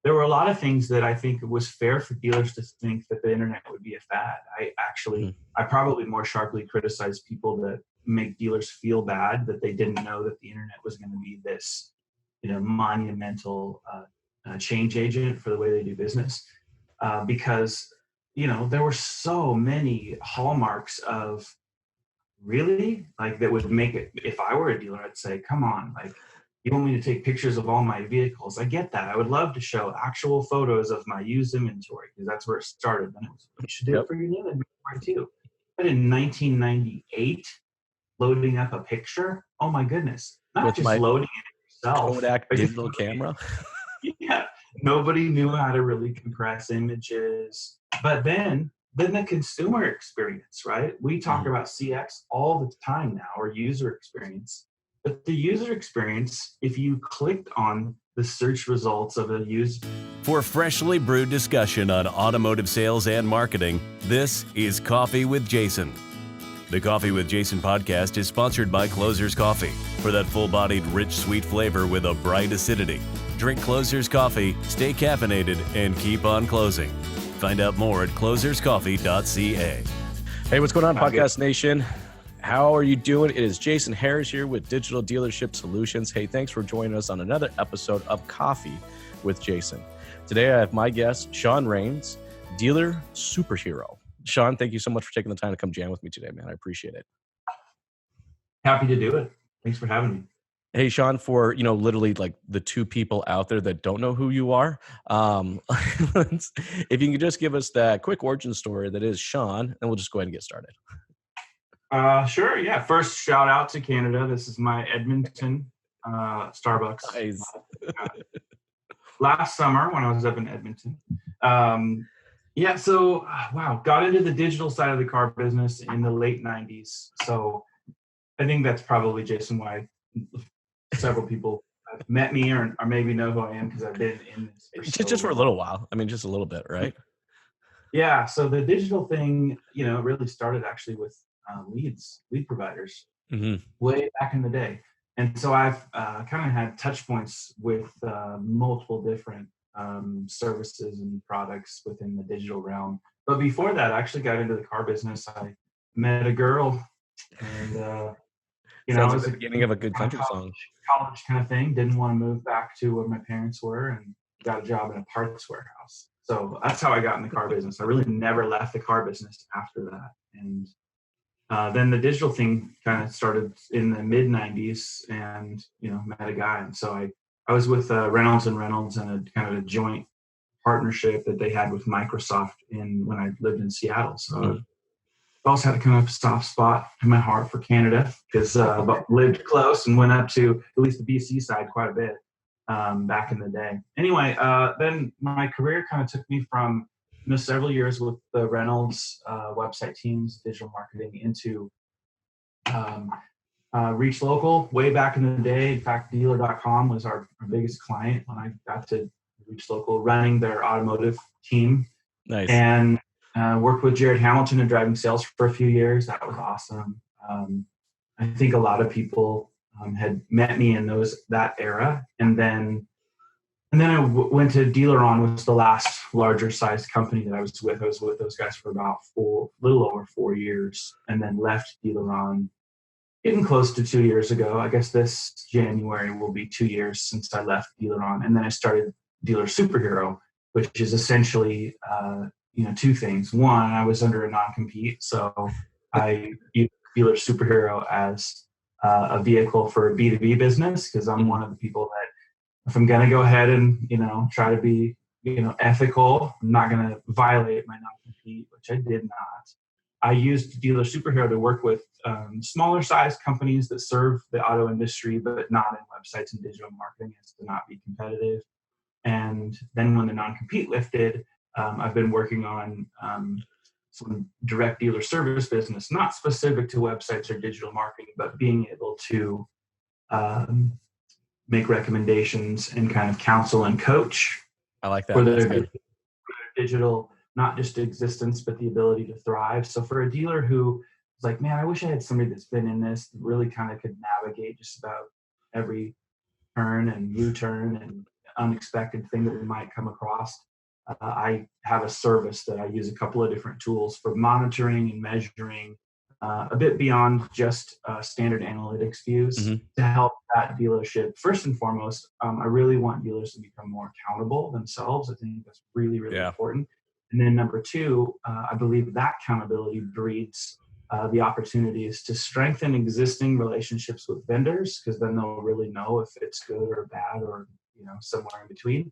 there were a lot of things that I think it was fair for dealers to think that the internet would be a fad. I probably more sharply criticize people that make dealers feel bad that they didn't know that the internet was going to be this, monumental change agent for the way they do business. Because, there were so many hallmarks of really like that would make it, if I were a dealer, I'd say, come on, like, you want me to take pictures of all my vehicles? I get that. I would love to show actual photos of my used inventory because that's where it started. Then it was, you should do it for your new inventory too. But in 1998, loading up a picture, oh my goodness, not with just my loading it yourself. Kodak digital camera. Yeah, nobody knew how to really compress images. But then the consumer experience, right? We talk about CX all the time now, or user experience. But the user experience, if you clicked on the search results of a user. For freshly brewed discussion on automotive sales and marketing, this is Coffee with Jason. The Coffee with Jason podcast is sponsored by Closer's Coffee. For that full-bodied, rich, sweet flavor with a bright acidity, drink Closer's Coffee, stay caffeinated, and keep on closing. Find out more at closerscoffee.ca. Hey, what's going on, Podcast Nation? How are you doing? It is Jason Harris here with Digital Dealership Solutions. Hey, thanks for joining us on another episode of Coffee with Jason. Today, I have my guest, Sean Rains, dealer superhero. Sean, thank you so much for taking the time to come jam with me today, man. I appreciate it. Happy to do it. Thanks for having me. Hey, Sean, for, literally like the two people out there that don't know who you are, if you could just give us that quick origin story that is Sean, and we'll just go ahead and get started. Sure. Yeah. First, shout out to Canada. This is my Edmonton Starbucks. Nice. Last summer when I was up in Edmonton. So, got into the digital side of the car business in the late 90s. So I think that's probably, Jason, why several people have met me or maybe know who I am because I've been in this just for a little while. I mean, just a little bit, right? Yeah. So the digital thing, really started actually with lead providers way back in the day. And so I've kind of had touch points with multiple different services and products within the digital realm. But before that, I actually got into the car business. I met a girl and, sounds like the beginning of a good country song. College kind of thing. Didn't want to move back to where my parents were and got a job in a parts warehouse. So that's how I got in the car business. I really never left the car business after that. And then the digital thing kind of started in the mid 90s and, met a guy. And so I was with Reynolds and a kind of a joint partnership that they had with Microsoft when I lived in Seattle. So I also had a kind of soft spot in my heart for Canada because lived close and went up to at least the BC side quite a bit back in the day. Anyway, then my career kind of took me from several years with the Reynolds website teams, digital marketing, into Reach Local way back in the day. In fact, dealer.com was our biggest client when I got to Reach Local, running their automotive team. Nice. And worked with Jared Hamilton in driving sales for a few years. That was awesome. I think a lot of people had met me in that era. And then I went to DealerOn, which was the last larger sized company that I was with. I was with those guys for about little over 4 years, and then left DealerOn getting close to 2 years ago. I guess this January will be 2 years since I left DealerOn. And then I started Dealer Superhero, which is essentially, two things. One, I was under a non-compete. So I used Dealer Superhero as a vehicle for B2B business because I'm one of the people that, if I'm going to go ahead and, try to be, ethical, I'm not going to violate my non-compete, which I did not. I used Dealer Superhero to work with smaller size companies that serve the auto industry, but not in websites and digital marketing, as to not be competitive. And then when the non-compete lifted, I've been working on some direct dealer service business, not specific to websites or digital marketing, but being able to make recommendations and kind of counsel and coach. I like that. For their digital, not just existence, but the ability to thrive. So for a dealer who is like, man, I wish I had somebody that's been in this, really kind of could navigate just about every turn and U-turn and unexpected thing that we might come across, I have a service that I use a couple of different tools for monitoring and measuring, a bit beyond just standard analytics views, to help that dealership. First and foremost, I really want dealers to become more accountable themselves. I think that's really, really important. And then number two, I believe that accountability breeds the opportunities to strengthen existing relationships with vendors, because then they'll really know if it's good or bad, or somewhere in between.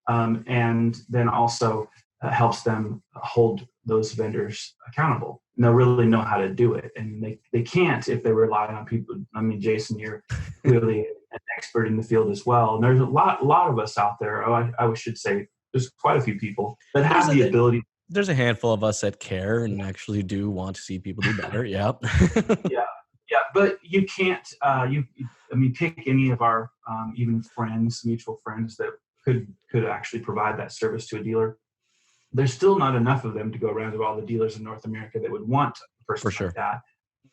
And then also helps them hold those vendors accountable. And they'll really know how to do it. And they can't if they rely on people. I mean, Jason, you're clearly an expert in the field as well. And there's a lot of us out there. I should say there's quite a few people that have the ability. There's a handful of us that care and actually do want to see people do better. Yeah. Yeah. But you can't, pick any of our even friends, mutual friends that could actually provide that service to a dealer. There's still not enough of them to go around to all the dealers in North America that would want a person like that.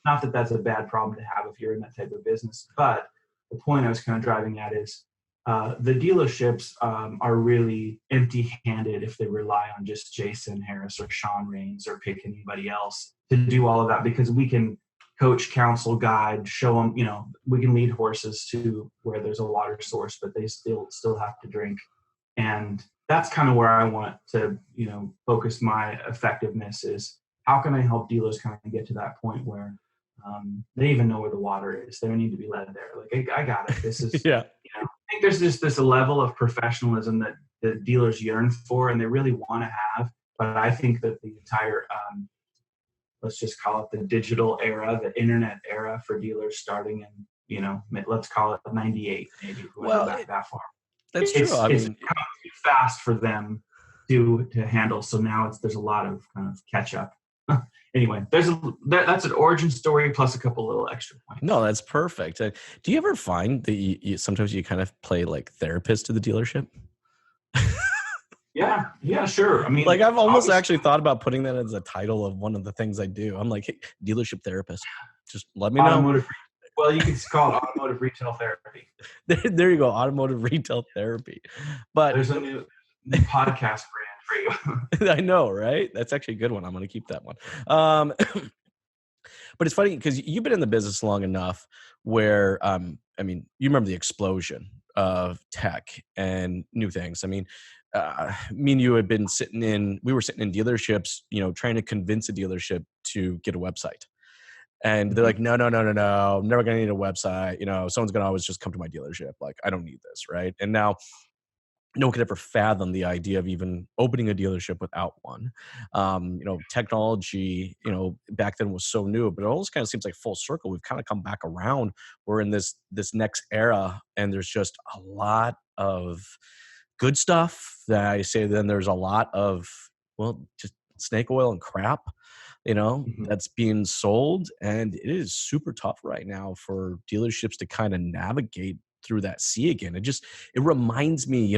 Not that that's a bad problem to have if you're in that type of business, but the point I was kind of driving at is the dealerships are really empty-handed if they rely on just Jason Harris or Sean Rains or pick anybody else to do all of that, because we can coach, counsel, guide, show them, we can lead horses to where there's a water source, but they still have to drink. And that's kind of where I want to, focus my effectiveness is how can I help dealers kind of get to that point where they even know where the water is. They don't need to be led there. Like, I got it. This is, I think there's just this level of professionalism that the dealers yearn for and they really want to have. But I think that the entire, let's just call it the digital era, the internet era for dealers starting in, let's call it 98, maybe. Well, back that far. That's true. It's too fast for them to handle. So now there's a lot of kind of catch up. Anyway, that's an origin story plus a couple little extra points. No, that's perfect. Do you ever find that you sometimes you kind of play like therapist to the dealership? Yeah, sure. I mean, like I've almost actually thought about putting that as a title of one of the things I do. I'm like, hey, dealership therapist. Just let me know. Well, you can call it automotive retail therapy. There you go, automotive retail therapy. But there's a new podcast brand for you. I know, right? That's actually a good one. I'm going to keep that one. But it's funny because you've been in the business long enough where, you remember the explosion of tech and new things. Me and you had been we were sitting in dealerships, trying to convince a dealership to get a website. And they're like, no, I'm never going to need a website. Someone's going to always just come to my dealership. Like, I don't need this, right? And now no one could ever fathom the idea of even opening a dealership without one. Technology, back then was so new, but it almost kind of seems like full circle. We've kind of come back around. We're in this next era, and there's just a lot of good stuff that I say. Then there's a lot of, just snake oil and crap. That's being sold, and it is super tough right now for dealerships to kind of navigate through that sea again. It reminds me,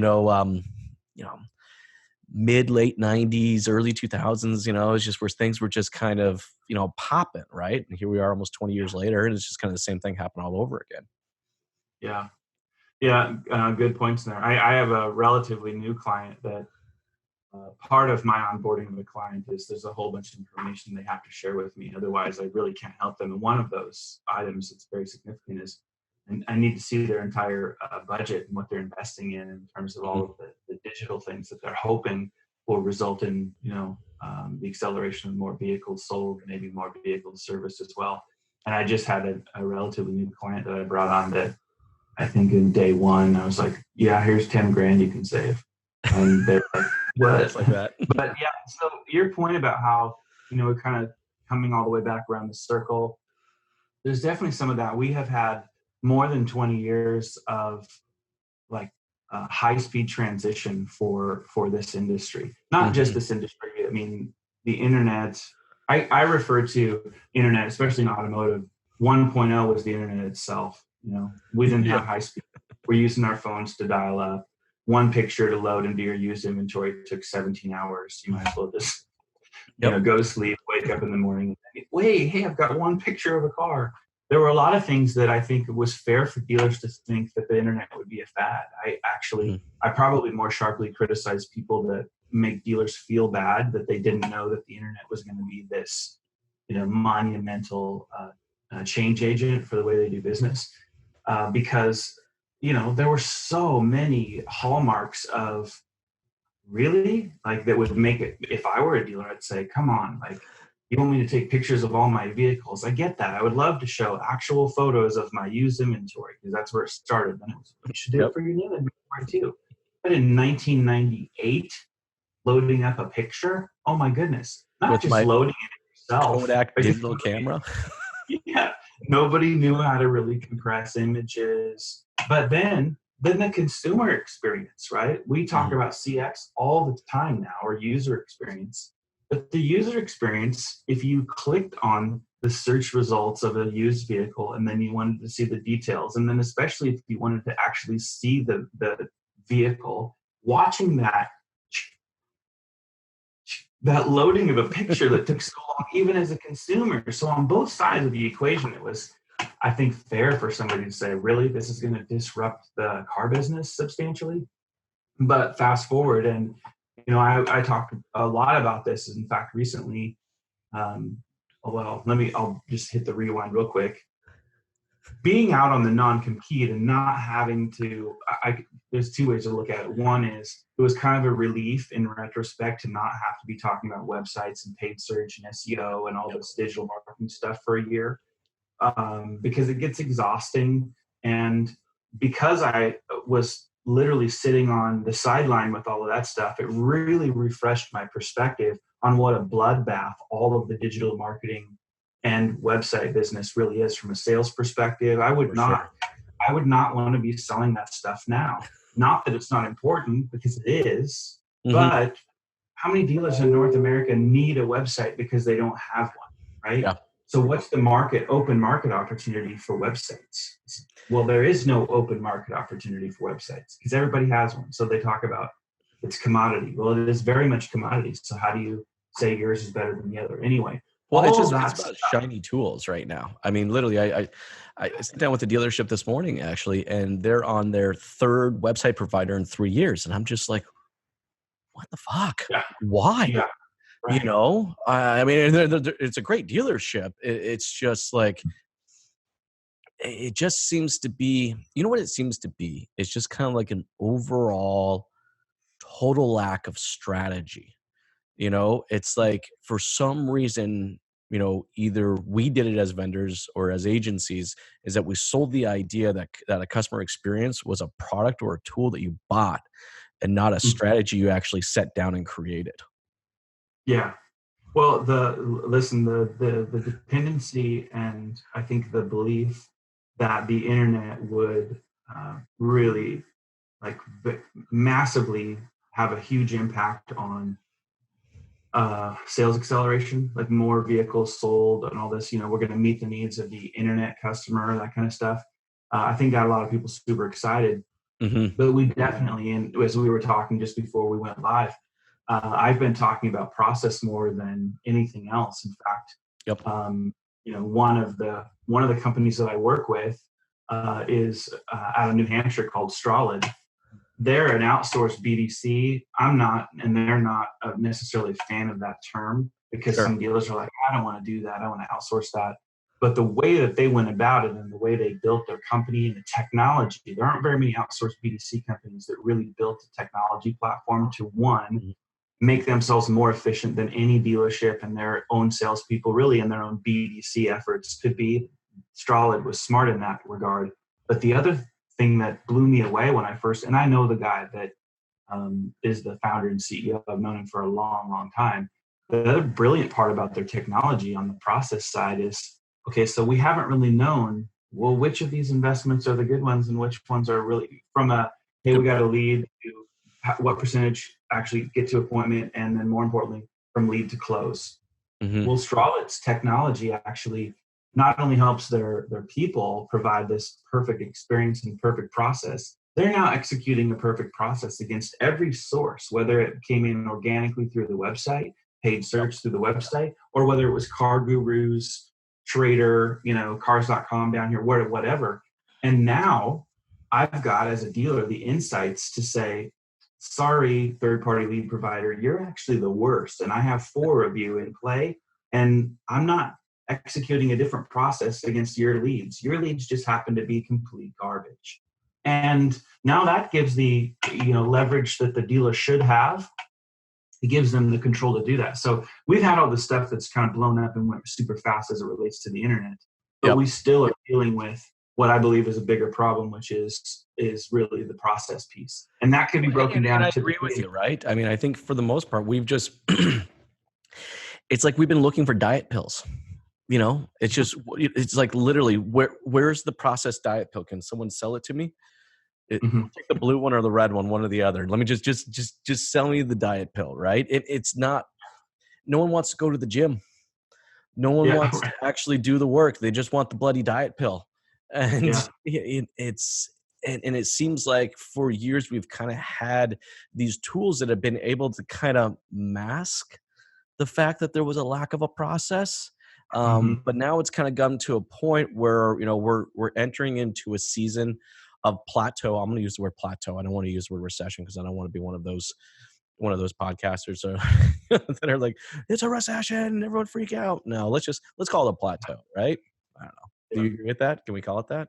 mid late 90s, early 2000s, it's just where things were just kind of, popping, right? And here we are almost 20 years later, and it's just kind of the same thing happening all over again. Yeah. Good points there. I have a relatively new client that part of my onboarding of a client is there's a whole bunch of information they have to share with me. Otherwise, I really can't help them. And one of those items that's very significant is I need to see their entire budget and what they're investing in terms of all of the digital things that they're hoping will result in, the acceleration of more vehicles sold, maybe more vehicles serviced as well. And I just had a relatively new client that I brought on that I think in day one, I was like, yeah, here's 10 grand you can save. And they're like, what? It's like that. But yeah, so your point about how, we're kind of coming all the way back around the circle, there's definitely some of that. We have had more than 20 years of like high-speed transition for this industry. Not just this industry. The internet, I refer to internet, especially in automotive, 1.0 was the internet itself. We didn't have high speed. We're using our phones to dial up. One picture to load into your used inventory took 17 hours. You might as well just go to sleep, wake up in the morning. Wait, hey, I've got one picture of a car. there were a lot of things that I think it was fair for dealers to think that the internet would be a fad. I probably more sharply criticize people that make dealers feel bad that they didn't know that the internet was going to be this, monumental change agent for the way they do business. Because, there were so many hallmarks of really that would make it, if I were a dealer, I'd say, come on, you want me to take pictures of all my vehicles? I get that. I would love to show actual photos of my used inventory because that's where it started. Then it was, you should do it for your new inventory too. But in 1998, loading up a picture, oh my goodness. Not with just loading it yourself. Kodak digital camera. Yeah. Nobody knew how to really compress images. But then the consumer experience, right? We talk about CX all the time now, or user experience. But the user experience, if you clicked on the search results of a used vehicle and then you wanted to see the details, and then especially if you wanted to actually see the vehicle, watching that loading of a picture that took so long, even as a consumer. So on both sides of the equation, it was, I think, fair for somebody to say, really, this is going to disrupt the car business substantially. But fast forward, and I talked a lot about this. In fact, recently, I'll just hit the rewind real quick. Being out on the non-compete and not having to, there's two ways to look at it. One is it was kind of a relief in retrospect to not have to be talking about websites and paid search and SEO and all this digital marketing stuff for a year, because it gets exhausting. And because I was literally sitting on the sideline with all of that stuff, it really refreshed my perspective on what a bloodbath all of the digital marketing and website business really is from a sales perspective. I would not want to be selling that stuff now. Not that it's not important, because it is, but how many dealers in North America need a website because they don't have one, right? Yeah. So what's the open market opportunity for websites? Well, there is no open market opportunity for websites because everybody has one. So they talk about it's commodity. Well, it is very much commodity. So how do you say yours is better than the other? Anyway. Well, it's about shiny tools right now. I mean, literally, I sat down with the dealership this morning, actually, and they're on their third website provider in 3 years. And I'm just like, what the fuck? Yeah. Why? Yeah. Right. I mean, it's a great dealership. It's just like, it just seems to be, what it seems to be? It's just kind of like an overall total lack of strategy. It's like, for some reason, either we did it as vendors or as agencies, is that we sold the idea that a customer experience was a product or a tool that you bought and not a strategy you actually sat down and created. Yeah. Well, the dependency, and I think the belief that the internet would really massively have a huge impact on sales acceleration, like more vehicles sold and all this, we're going to meet the needs of the internet customer, that kind of stuff. I think got a lot of people super excited, but we definitely, and as we were talking just before we went live, I've been talking about process more than anything else. In fact, one of the companies that I work with is out of New Hampshire called Strawlid. They're an outsourced BDC. I'm not, and they're not necessarily a fan of that term, because some dealers are like, I don't want to do that. I want to outsource that. But the way that they went about it and the way they built their company and the technology, there aren't very many outsourced BDC companies that really built a technology platform to, one, make themselves more efficient than any dealership and their own salespeople, really, in their own BDC efforts could be. Strawlid was smart in that regard. But the other thing that blew me away when I first, and I know the guy that is the founder and CEO, I've known him for a long, long time. The other brilliant part about their technology on the process side is, okay, so we haven't really known, well, which of these investments are the good ones and which ones are really from a, hey, we got a lead, to what percentage actually get to appointment, and then more importantly, from lead to close. Well, Strawlid's technology actually not only helps their people provide this perfect experience and perfect process, they're now executing a perfect process against every source, whether it came in organically through the website, paid search through the website, or whether it was CarGurus, Trader, cars.com down here, whatever. And now I've got, as a dealer, the insights to say, sorry, third-party lead provider, you're actually the worst. And I have 4 of you in play, and I'm not executing a different process against your leads. Your leads just happen to be complete garbage. And now that gives the leverage that the dealer should have. It gives them the control to do that. So we've had all the stuff that's kind of blown up and went super fast as it relates to the internet, but we still are dealing with what I believe is a bigger problem, which is really the process piece. And that could be broken down. I agree with you, right? I mean, I think for the most part, we've just, it's like we've been looking for diet pills. It's like literally, where's the processed diet pill? Can someone sell it to me? Take the blue one or the red one or the other. Let me just sell me the diet pill, right? It's not, no one wants to go to the gym. No one wants to actually do the work. They just want the bloody diet pill. And it seems like for years we've kind of had these tools that have been able to kind of mask the fact that there was a lack of a process. But now it's kind of gotten to a point where, we're entering into a season of plateau. I'm going to use the word plateau. I don't want to use the word recession because I don't want to be one of those podcasters that are like, it's a recession, everyone freak out. No, let's call it a plateau, right? I don't know. Do you agree with that? Can we call it that?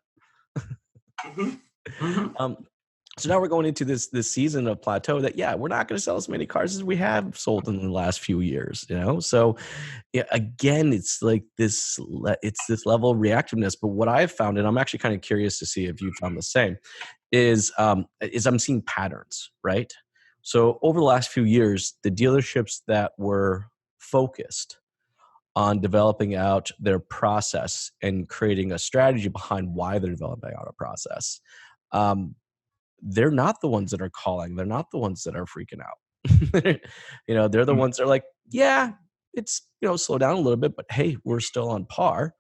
So now we're going into this season of plateau that, we're not going to sell as many cars as we have sold in the last few years, So again, it's like this level of reactiveness. But what I've found, and I'm actually kind of curious to see if you found the same, is I'm seeing patterns, right? So over the last few years, the dealerships that were focused on developing out their process and creating a strategy behind why they're developing out a process, they're not the ones that are calling. They're not the ones that are freaking out. They're the ones that are like, it's, slow down a little bit, but hey, we're still on par.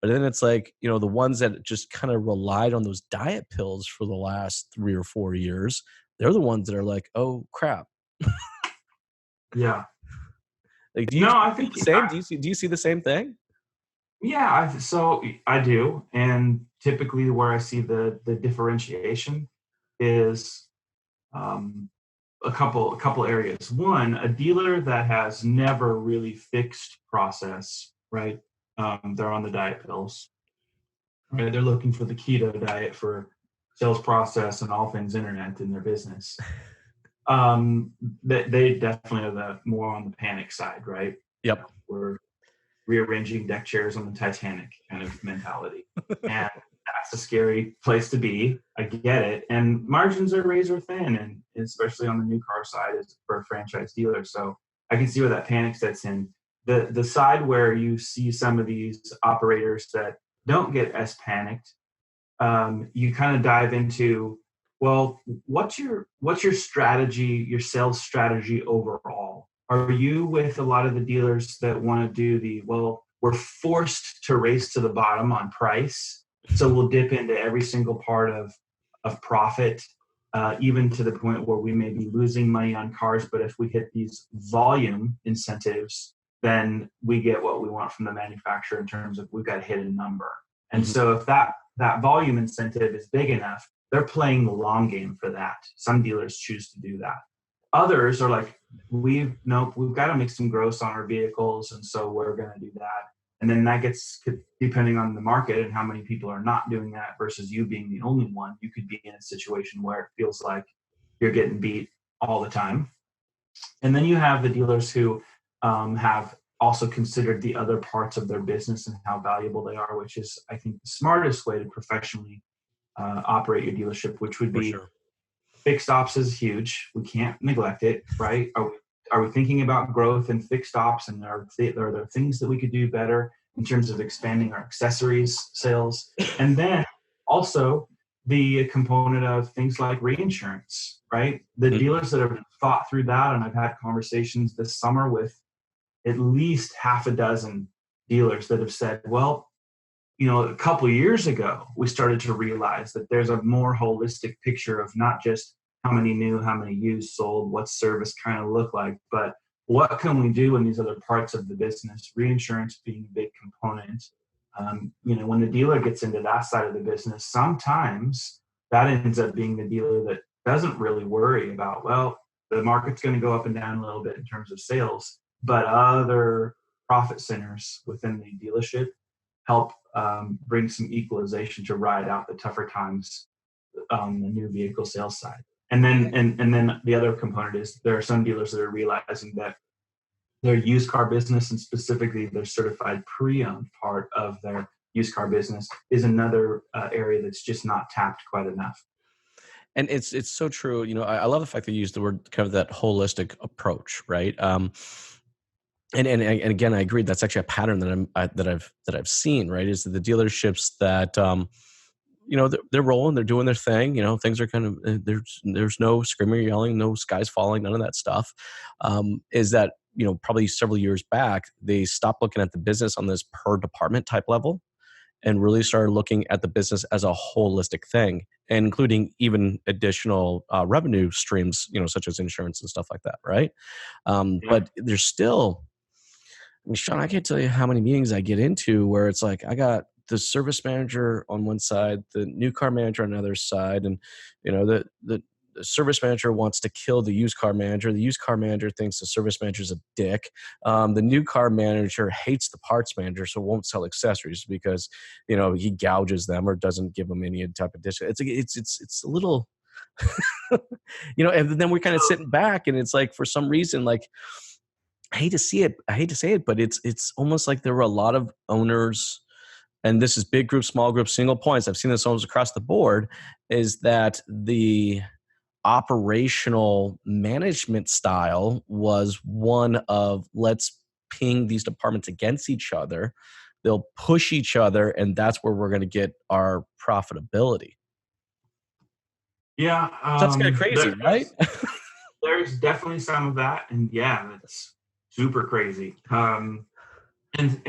But then it's like, the ones that just kind of relied on those diet pills for the last 3 or 4 years, they're the ones that are like, oh crap. Yeah. Like, I think the same. Do you see the same thing? Yeah, so I do. And typically where I see the differentiation is a couple areas. One, a dealer that has never really fixed process, right? They're on the diet pills, right? They're looking for the keto diet for sales process and all things internet in their business. They definitely are more on the panic side, right? Yep. We're rearranging deck chairs on the Titanic kind of mentality. And that's a scary place to be. I get it. And margins are razor thin, and especially on the new car side is for a franchise dealer. So I can see where that panic sets in. The side where you see some of these operators that don't get as panicked, you kind of dive into, well, what's your strategy, your sales strategy overall? Are you with a lot of the dealers that want to do we're forced to race to the bottom on price, so we'll dip into every single part of profit, even to the point where we may be losing money on cars, but if we hit these volume incentives, then we get what we want from the manufacturer in terms of we've got to hit a number. And so if that volume incentive is big enough, they're playing the long game for that. Some dealers choose to do that. Others are like, we've got to make some gross on our vehicles, and so we're going to do that. And then that gets, depending on the market and how many people are not doing that versus you being the only one, you could be in a situation where it feels like you're getting beat all the time. And then you have the dealers who have also considered the other parts of their business and how valuable they are, which is, I think, the smartest way to professionally operate your dealership, which would be fixed ops is huge. We can't neglect it, right? Are we thinking about growth and fixed ops, and are there things that we could do better in terms of expanding our accessories sales? And then also the component of things like reinsurance, right? The dealers that have thought through that, and I've had conversations this summer with at least half a dozen dealers that have said, well, a couple of years ago, we started to realize that there's a more holistic picture of not just how many new, how many used sold, what service kind of look like, but what can we do in these other parts of the business, reinsurance being a big component. When the dealer gets into that side of the business, sometimes that ends up being the dealer that doesn't really worry about, well, the market's going to go up and down a little bit in terms of sales, but other profit centers within the dealership help bring some equalization to ride out the tougher times on the new vehicle sales side. And then the other component is there are some dealers that are realizing that their used car business, and specifically their certified pre-owned part of their used car business, is another area that's just not tapped quite enough. And it's so true. I love the fact that you use the word kind of that holistic approach, right? And again, I agree. That's actually a pattern that I've seen. Right, is that the dealerships that they're rolling, they're doing their thing. Things are kind of there's no screaming, yelling, no skies falling, none of that stuff. Is that probably several years back they stopped looking at the business on this per department type level, and really started looking at the business as a holistic thing, including even additional revenue streams, such as insurance and stuff like that, right? But there's still, Sean, I can't tell you how many meetings I get into where it's like I got the service manager on one side, the new car manager on the other side, and the service manager wants to kill the used car manager. The used car manager thinks the service manager's a dick. The new car manager hates the parts manager, so won't sell accessories because he gouges them or doesn't give them any type of discount. It's a little, and then we're kind of sitting back, and it's like for some reason, like I hate to say it, but it's almost like there were a lot of owners. And this is big group, small group, single points. I've seen this almost across the board, is that the operational management style was one of let's ping these departments against each other. They'll push each other, and that's where we're going to get our profitability. Yeah. That's kind of crazy, right? There's definitely some of that. And yeah, it's super crazy.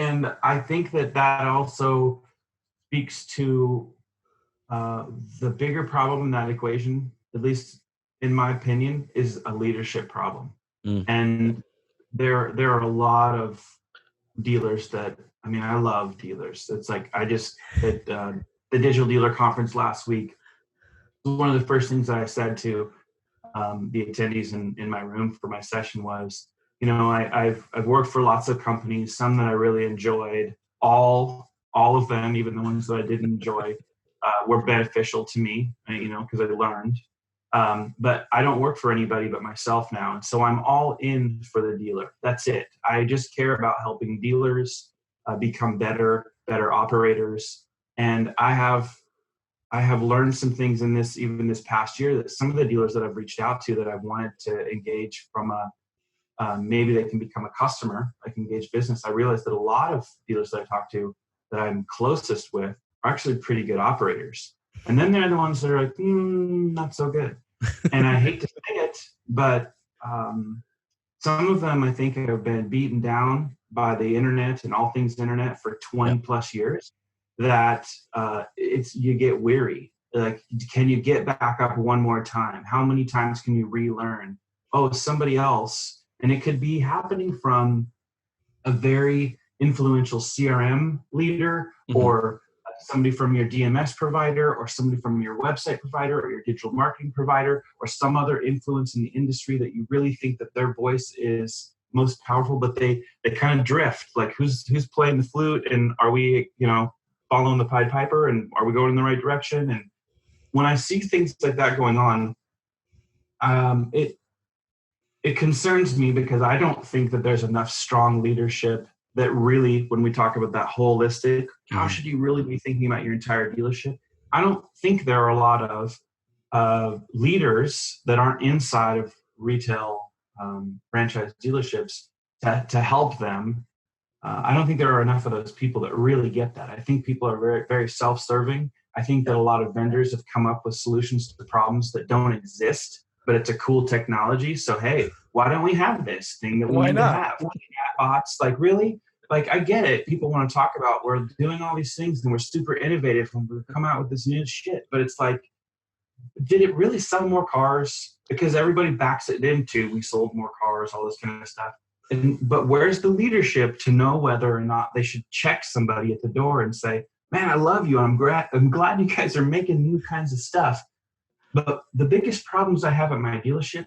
And I think that also speaks to the bigger problem in that equation, at least in my opinion, is a leadership problem. And there are a lot of dealers that, I love dealers. It's like at the Digital Dealer Conference last week, one of the first things that I said to the attendees in my room for my session was, I've worked for lots of companies, some that I really enjoyed. All of them, even the ones that I didn't enjoy, were beneficial to me, because I learned. But I don't work for anybody but myself now. And so I'm all in for the dealer. That's it. I just care about helping dealers become better operators. And I have learned some things in even this past year, that some of the dealers that I've reached out to that I've wanted to engage from maybe they can become a customer, like engage business. I realized that a lot of dealers that I talk to that I'm closest with are actually pretty good operators. And then there are the ones that are like, not so good. And I hate to say it, but some of them I think have been beaten down by the internet and all things internet for 20 plus years, that you get weary. Like, can you get back up one more time? How many times can you relearn? Oh, somebody else. And it could be happening from a very influential CRM leader, or somebody from your DMS provider, or somebody from your website provider, or your digital marketing provider, or some other influence in the industry that you really think that their voice is most powerful, but they kind of drift. Like, who's playing the flute, and are we, following the Pied Piper, and are we going in the right direction? And when I see things like that going on, it concerns me, because I don't think that there's enough strong leadership that really, when we talk about that holistic, how should you really be thinking about your entire dealership? I don't think there are a lot of leaders that aren't inside of retail franchise dealerships to help them. I don't think there are enough of those people that really get that. I think people are very, very self-serving. I think that a lot of vendors have come up with solutions to problems that don't exist, but it's a cool technology. So, hey, why don't we have this thing that we need to have? Chatbots, like, really? Like, I get it. People want to talk about, we're doing all these things and we're super innovative and we come out with this new shit. But it's like, did it really sell more cars? Because everybody backs it into, we sold more cars, all this kind of stuff. but where's the leadership to know whether or not they should check somebody at the door and say, man, I love you. I'm glad you guys are making new kinds of stuff. But the biggest problems I have at my dealership,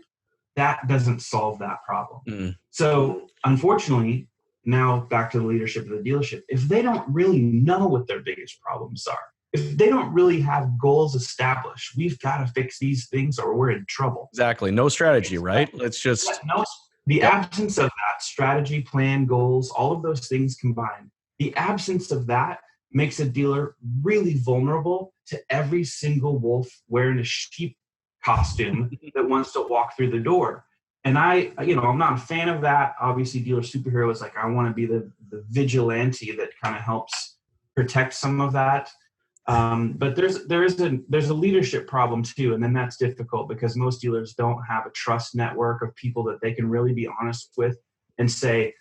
that doesn't solve that problem. Mm. So unfortunately, now back to the leadership of the dealership, if they don't really know what their biggest problems are, if they don't really have goals established, we've got to fix these things or we're in trouble. Exactly. No strategy, right? Let's just... The absence of that strategy, plan, goals, all of those things combined, the absence of that makes a dealer really vulnerable to every single wolf wearing a sheep costume that wants to walk through the door. And I'm not a fan of that. Obviously, dealer superhero is like, I want to be the vigilante that kind of helps protect some of that. But there's a leadership problem too. And then that's difficult because most dealers don't have a trust network of people that they can really be honest with and say,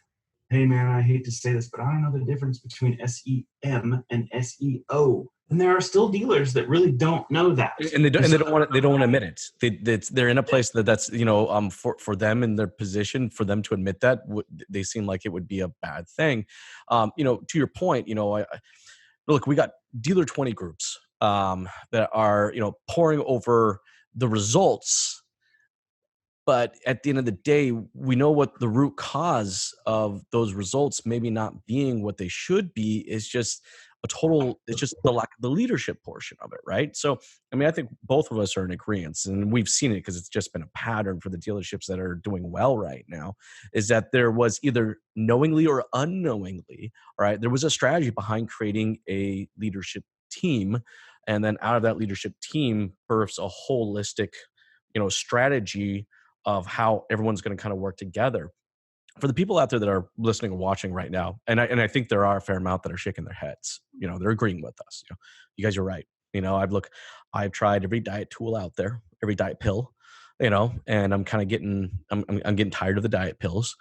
hey man, I hate to say this, but I don't know the difference between SEM and SEO. And there are still dealers that really don't know that. And they don't want to admit it. They're in a place that's, for them in their position, for them to admit that, they seem like it would be a bad thing. To your point, look, we got dealer 20 groups that are, pouring over the results. But at the end of the day, we know what the root cause of those results maybe not being what they should be is just it's just the lack of the leadership portion of it, right? So, I think both of us are in agreement, and we've seen it because it's just been a pattern for the dealerships that are doing well right now, is that there was either knowingly or unknowingly, right, there was a strategy behind creating a leadership team, and then out of that leadership team births a holistic, strategy of how everyone's going to kind of work together. For the people out there that are listening and watching right now, and I think there are a fair amount that are shaking their heads, they're agreeing with us. You guys are right. I've tried every diet tool out there, every diet pill, and I'm kind of I'm getting tired of the diet pills.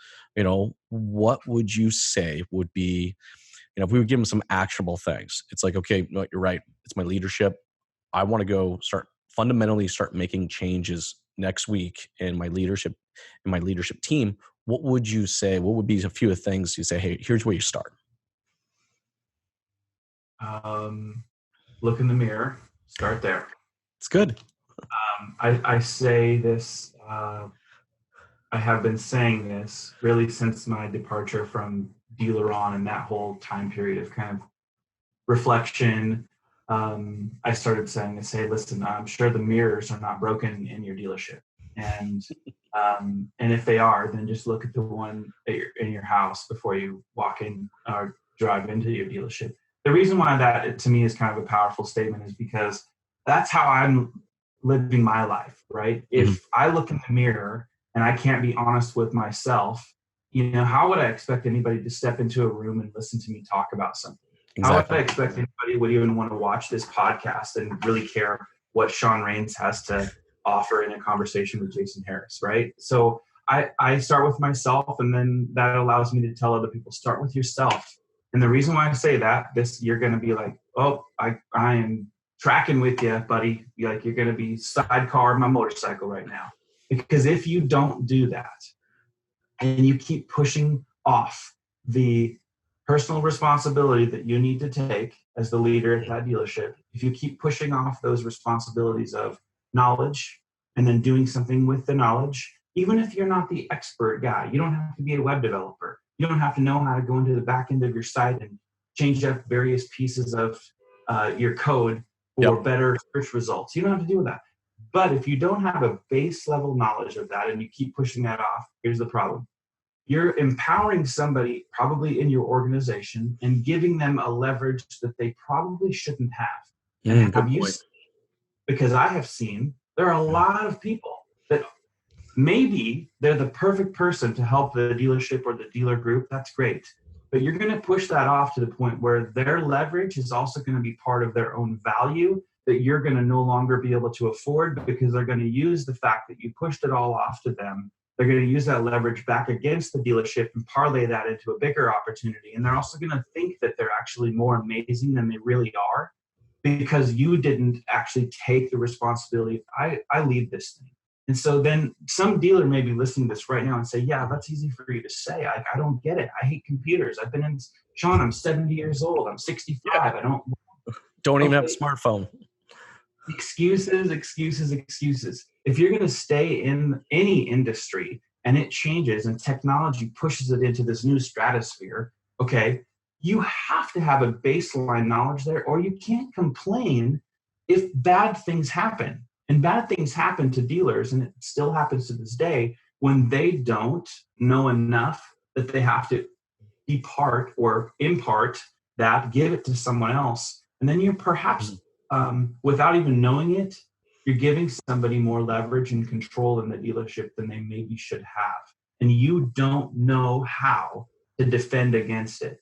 What would you say would be, if we would give them some actionable things? It's like, okay, no, you're right. It's my leadership. I want to go fundamentally start making changes next week in my leadership team. What would you say? What would be a few things you say, hey, here's where you start? Look in the mirror, start there. It's good. I say this, I have been saying this really since my departure from dealer on and that whole time period of kind of reflection. I started saying this, hey, listen, I'm sure the mirrors are not broken in your dealership. And if they are, then just look at the one in your house before you walk in or drive into your dealership. The reason why that to me is kind of a powerful statement is because that's how I'm living my life, right? Mm-hmm. If I look in the mirror and I can't be honest with myself, how would I expect anybody to step into a room and listen to me talk about something? Exactly. How would I expect anybody would even want to watch this podcast and really care what Sean Raines has to offer in a conversation with Jason Harris, right? So I start with myself, and then that allows me to tell other people, start with yourself. And the reason why I say that, you're going to be like, oh, I am tracking with you, buddy. You're going to be sidecar my motorcycle right now. Because if you don't do that, and you keep pushing off the personal responsibility that you need to take as the leader at that dealership, if you keep pushing off those responsibilities of knowledge and then doing something with the knowledge, even if you're not the expert guy, you don't have to be a web developer. You don't have to know how to go into the back end of your site and change up various pieces of your code for better search results. You don't have to do that. But if you don't have a base level knowledge of that and you keep pushing that off, here's the problem. You're empowering somebody probably in your organization and giving them a leverage that they probably shouldn't have. Because I have seen there are a lot of people that maybe they're the perfect person to help the dealership or the dealer group. That's great. But you're going to push that off to the point where their leverage is also going to be part of their own value that you're going to no longer be able to afford, because they're going to use the fact that you pushed it all off to them. They're going to use that leverage back against the dealership and parlay that into a bigger opportunity. And they're also going to think that they're actually more amazing than they really are, because you didn't actually take the responsibility. I lead this thing. And so then some dealer may be listening to this right now and say, yeah, that's easy for you to say. I don't get it. I hate computers. I've been in, Sean, I'm 70 years old. I'm 65. Yeah. I don't even have a smartphone. Excuses. If you're going to stay in any industry and it changes and technology pushes it into this new stratosphere, okay, you have to have a baseline knowledge there, or you can't complain if bad things happen. And bad things happen to dealers, and it still happens to this day, when they don't know enough that they have to depart or impart that, give it to someone else. And then you're perhaps, without even knowing it, you're giving somebody more leverage and control in the dealership than they maybe should have. And you don't know how to defend against it.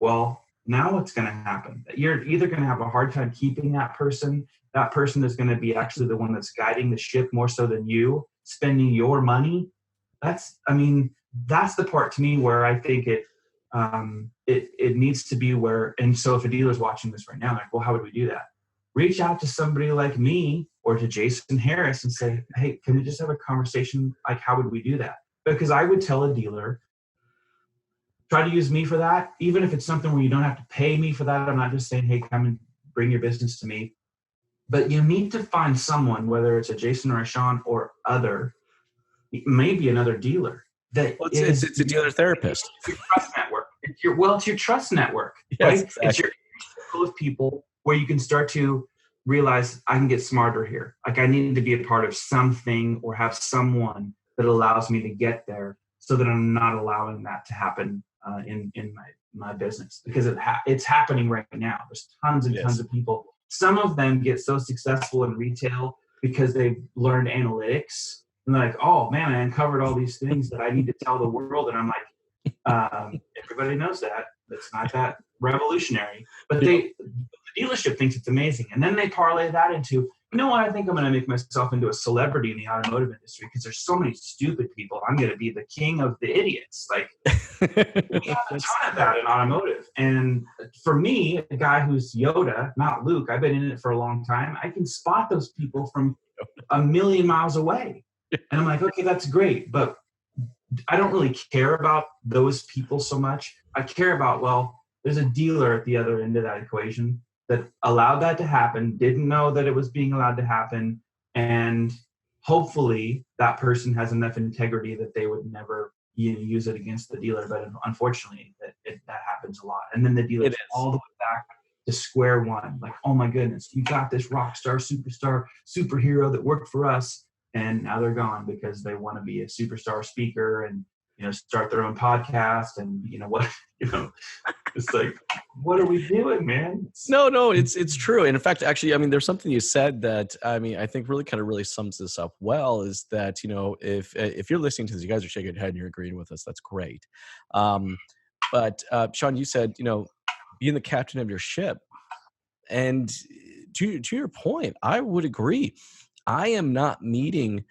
Well, now what's going to happen? You're either going to have a hard time keeping that person. That person is going to be actually the one that's guiding the ship more so than you, spending your money. That's the part to me where I think it needs to be where. And so if a dealer's watching this right now, like, well, how would we do that? Reach out to somebody like me or to Jason Harris and say, hey, can we just have a conversation? Like, how would we do that? Because I would tell a dealer, try to use me for that, even if it's something where you don't have to pay me for that. I'm not just saying, hey, come and bring your business to me. But you need to find someone, whether it's a Jason or a Sean or other, maybe another dealer. It's a dealer therapist. It's your trust network. It's your trust network, yes, right? Exactly. It's your circle of people where you can start to realize I can get smarter here. Like I need to be a part of something or have someone that allows me to get there so that I'm not allowing that to happen in my business, because it's happening right now. There's tons and tons of people. Some of them get so successful in retail because they've learned analytics and they're like, oh man, I uncovered all these things that I need to tell the world. And I'm like, everybody knows that. That's not that revolutionary, but the dealership thinks it's amazing. And then they parlay that into, you know what, I think I'm going to make myself into a celebrity in the automotive industry because there's so many stupid people. I'm going to be the king of the idiots. Like we have a ton of that in automotive. And for me, a guy who's Yoda, not Luke, I've been in it for a long time. I can spot those people from a million miles away. And I'm like, okay, that's great. But I don't really care about those people so much. I care about, well, there's a dealer at the other end of that equation that allowed that to happen, didn't know that it was being allowed to happen, and hopefully that person has enough integrity that they would never use it against the dealer. But unfortunately, that happens a lot. And then the dealer all the way back to square one. Like, oh my goodness, you got this rock star, superstar, superhero that worked for us, and now they're gone because they want to be a superstar speaker and start their own podcast and it's like, what are we doing, man? No, it's true. And in fact, actually, there's something you said that I think really sums this up well, is that if you're listening to this, you guys are shaking your head and you're agreeing with us, that's great. But Sean, you said being the captain of your ship, and to your point, I would agree. I am not meeting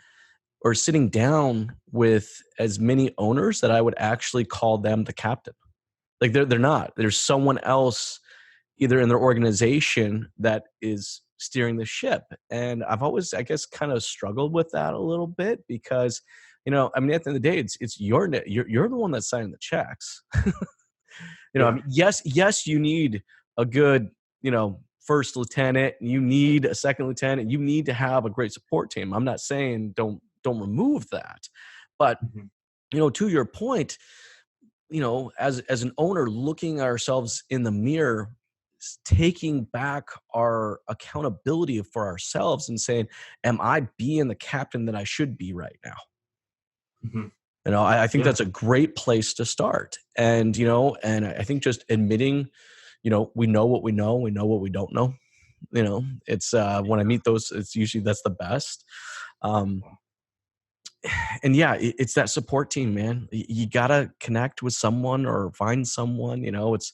or sitting down with as many owners that I would actually call them the captain. Like they're not. There's someone else either in their organization that is steering the ship. And I've always, I guess, kind of struggled with that a little bit because, at the end of the day, it's you're the one that's signing the checks. Yes, you need a good, first lieutenant, you need a second lieutenant, you need to have a great support team. I'm not saying don't remove that. But, to your point, as an owner, looking ourselves in the mirror, taking back our accountability for ourselves and saying, am I being the captain that I should be right now? Mm-hmm. I think that's a great place to start. And, and I think just admitting, we know what we know what we don't know. It's when I meet those, it's usually that's the best. And it's that support team, man. You gotta connect with someone or find someone. It's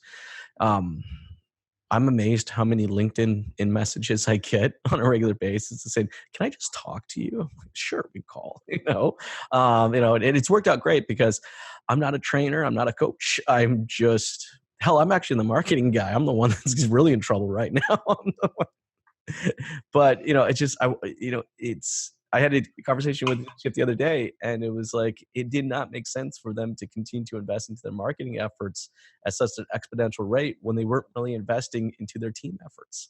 I'm amazed how many LinkedIn messages I get on a regular basis saying, "Can I just talk to you?" I'm like, sure, we call. And it's worked out great because I'm not a trainer, I'm not a coach. I'm actually the marketing guy. I'm the one that's really in trouble right now. But it's just it's I had a conversation with Chip the other day, and it was like, it did not make sense for them to continue to invest into their marketing efforts at such an exponential rate when they weren't really investing into their team efforts.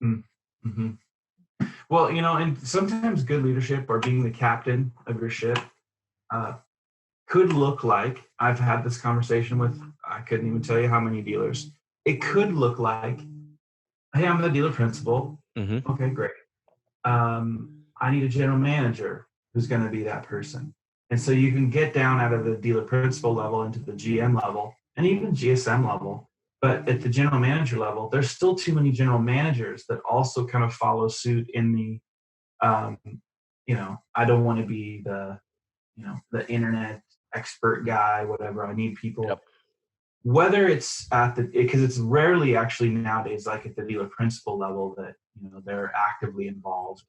Mm-hmm. Well, and sometimes good leadership or being the captain of your ship could look like, I've had this conversation with, I couldn't even tell you how many dealers. It could look like, hey, I'm the dealer principal. Mm-hmm. Okay, great. I need a general manager who's going to be that person. And so you can get down out of the dealer principal level into the GM level and even GSM level. But at the general manager level, there's still too many general managers that also kind of follow suit in the, I don't want to be the internet expert guy, whatever. I need people. Yep. Whether it's because it's rarely actually nowadays like at the dealer principal level that they're actively involved.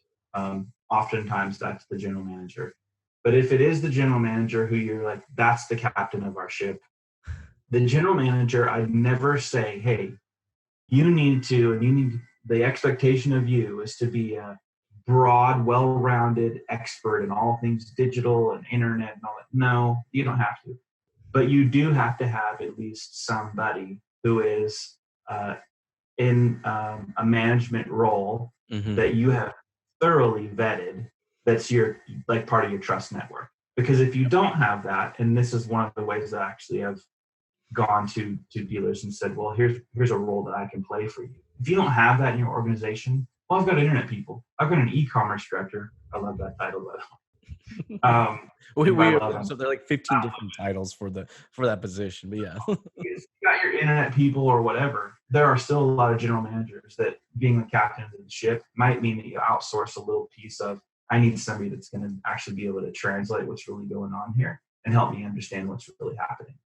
Oftentimes that's the general manager. But if it is the general manager who you're like, that's the captain of our ship, the general manager, I'd never say, hey, the expectation of you is to be a broad, well-rounded expert in all things digital and internet and all that. No, you don't have to. But you do have to have at least somebody who is in a management role that you have thoroughly vetted, that's your part of your trust network. Because if you don't have that, and this is one of the ways that I actually have gone to dealers and said, well, here's a role that I can play for you. If you don't have that in your organization, well, I've got internet people. I've got an e-commerce director. I love that title, by the way. So they're like 15 different titles for that position, but yeah. You've got your internet people or whatever. There are still a lot of general managers that being the captain of the ship might mean that you outsource a little piece of, I need somebody that's going to actually be able to translate what's really going on here and help me understand what's really happening.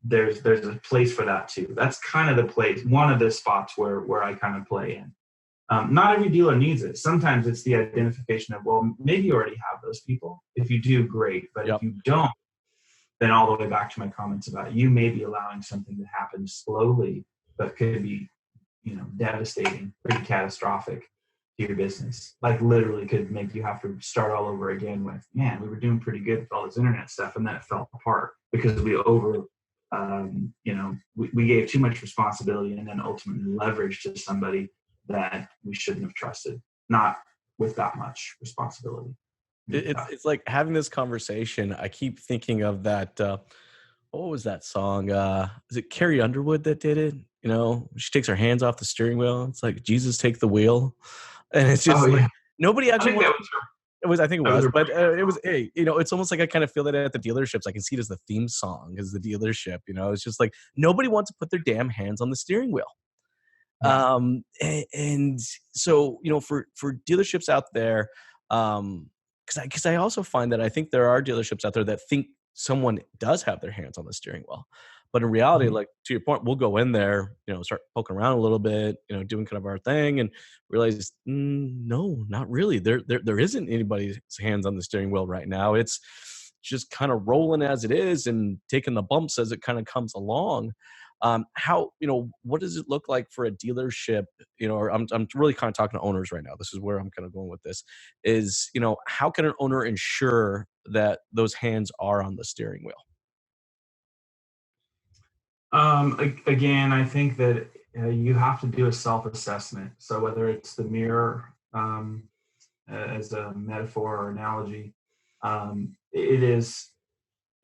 There's a place for that too. That's kind of the place, one of the spots where I kind of play in. Not every dealer needs it. Sometimes it's the identification of, well, maybe you already have those people. If you do, great. But if you don't, then all the way back to my comments about you may be allowing something to happen slowly, but could be, devastating, pretty catastrophic to your business. Like literally could make you have to start all over again with, man, we were doing pretty good with all this internet stuff, and then it fell apart because we we gave too much responsibility and then ultimately leverage to somebody that we shouldn't have trusted, not with that much responsibility. It's like having this conversation. I keep thinking of that. What was that song? Is it Carrie Underwood that did it? She takes her hands off the steering wheel. It's like, Jesus, take the wheel. And it's just nobody actually. I think it was, but it was. Hey, it's almost like I kind of feel that at the dealerships. I can see it as the theme song, as the dealership. It's just like nobody wants to put their damn hands on the steering wheel. Yeah. And so for dealerships out there, because I also find that I think there are dealerships out there that think someone does have their hands on the steering wheel. But in reality, like to your point, we'll go in there, start poking around a little bit, doing kind of our thing, and realize, no, not really. There isn't anybody's hands on the steering wheel right now. It's just kind of rolling as it is and taking the bumps as it kind of comes along. What does it look like for a dealership? Or I'm really kind of talking to owners right now. This is where I'm kind of going with this. Is how can an owner ensure that those hands are on the steering wheel? Again, I think that you have to do a self-assessment. So whether it's the mirror as a metaphor or analogy,